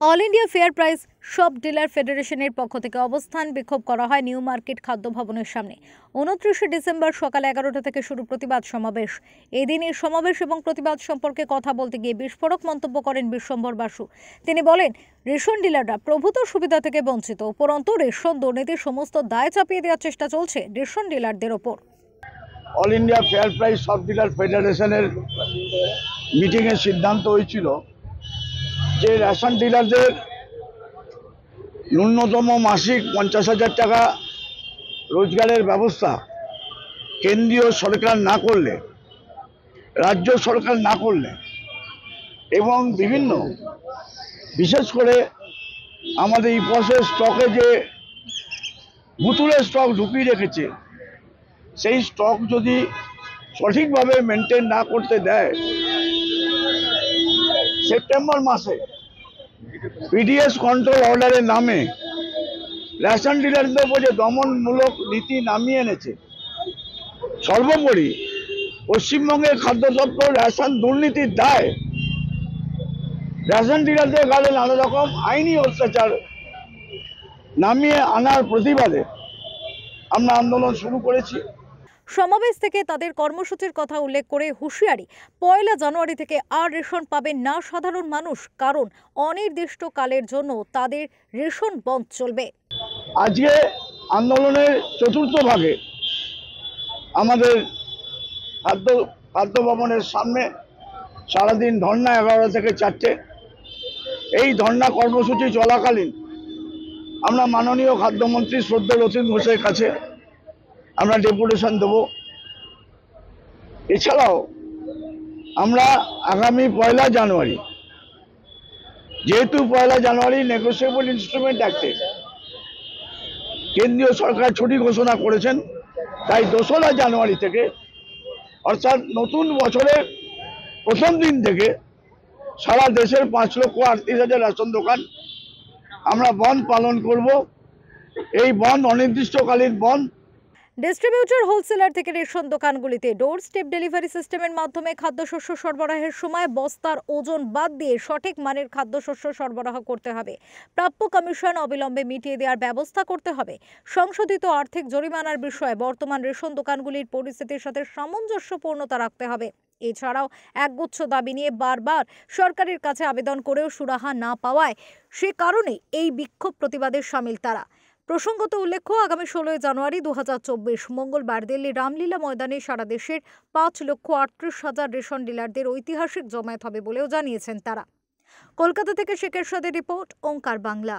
All India fair price shop dealer ফেডারেশনের পক্ষ থেকে অবস্থান বিক্ষোভ করা হয় নিউ মার্কেট খাদ্য ভবনের সামনে। 29 ডিসেম্বর সকাল 11টা থেকে শুরু প্রতিবাদ সমাবেশ। এদিন এই সমাবেশ এবং প্রতিবাদ সম্পর্কে কথা বলতে গিয়ে বিস্ফোরক মন্তব্য করেন বিশ্বম্ভর বাসু। তিনি বলেন, রেশন ডিলাররা প্রভূত সুবিধা থেকে বঞ্চিত, উপরন্তু রেশন দুর্নীতির সমস্ত দায় চাপিয়ে দেওয়ার চেষ্টা চলছে রেশন ডিলারদের ওপর। All India fair price shop dealer ফেডারেশনের মিটিংয়ের সিদ্ধান্ত হয়েছিল যে রেশন ডিলারদের ন্যূনতম মাসিক 50,000 টাকা রোজগারের ব্যবস্থা কেন্দ্রীয় সরকার না করলে, রাজ্য সরকার না করলে এবং বিশেষ করে আমাদের ইপসের স্টকে যে বুতুলের স্টক ঢুকিয়ে রেখেছে, সেই স্টক যদি সঠিকভাবে মেনটেন না করতে দেয়, সেপ্টেম্বর মাসে পিডিএস কন্ট্রোল অর্ডারের নামে রেশন ডিলারদের উপর যে দমনমূলক নীতি নামিয়ে এনেছে। সর্বোপরি পশ্চিমবঙ্গের খাদ্য দপ্তর রেশন দুর্নীতির দায় রেশন ডিলারদের গালে নানা রকম আইনি অত্যাচার নামিয়ে আনার প্রতিবাদে আমরা আন্দোলন শুরু করেছি। সমাবেশ থেকে তাদের কর্মসূচির কথা উল্লেখ করে হুঁশিয়ারি, 1 জানুয়ারি থেকে আর রেশন পাবেন না সাধারণ মানুষ, কারণ অনির্দিষ্টকালের জন্য তাদের রেশন বন্ধ চলবে। আজকে আন্দোলনের চতুর্থ ভাগে আমাদের খাদ্য ভবনের সামনে সারাদিন ধর্না 11টা থেকে 4টে। এই ধর্না কর্মসূচি চলাকালীন আমরা মাননীয় খাদ্যমন্ত্রী শ্রদ্ধেয় রথীন ঘোষের কাছে আমরা ডেপুটেশন দেব। এছাড়াও আমরা আগামী 1 জানুয়ারি, যেহেতু 1 জানুয়ারি নেগোসিয়েবল ইনস্ট্রুমেন্ট অ্যাক্টে কেন্দ্রীয় সরকার ছুটি ঘোষণা করেছেন, তাই 2রা জানুয়ারি থেকে অর্থাৎ নতুন বছরের প্রথম দিন থেকে সারা দেশের 5,38,000 রেশন দোকান আমরা বন্ধ পালন করব। এই বন্ধ অনির্দিষ্টকালীন বন্ধ। ডিস্ট্রিবিউটর হোলসেলার থেকে রেশন দোকানগুলিতে ডোর স্টেপ ডেলিভারি সিস্টেমের মাধ্যমে খাদ্যশস্য সরবরাহের সময় বস্তার ওজন বাদ দিয়ে সঠিক মানের খাদ্যশস্য সরবরাহ করতে হবে। প্রাপ্য কমিশন অবিলম্বে মিটিয়ে দেওয়ার ব্যবস্থা করতে হবে। সংশোধিত আর্থিক জরিমানার বিষয়ে বর্তমান রেশন দোকানগুলির পরিস্থিতির সাথে সামঞ্জস্যপূর্ণতা রাখতে হবে। এছাড়াও একগুচ্ছ দাবি নিয়ে বারবার সরকারের কাছে আবেদন করেও সুরাহা না পাওয়ায় সে কারণে এই বিক্ষোভ প্রতিবাদে সামিল তারা। প্রসঙ্গত উল্লেখ্য, আগামী 16 জানুয়ারি 2024 মঙ্গলবার দিল্লি রামলীলা ময়দানে সারা দেশের 5,38,000 রেশন ডিলারদের ঐতিহাসিক জমায়েত হবে বলেও জানিয়েছেন তারা। কলকাতা থেকে শেখ এরশাদের রিপোর্ট, ওঙ্কার বাংলা।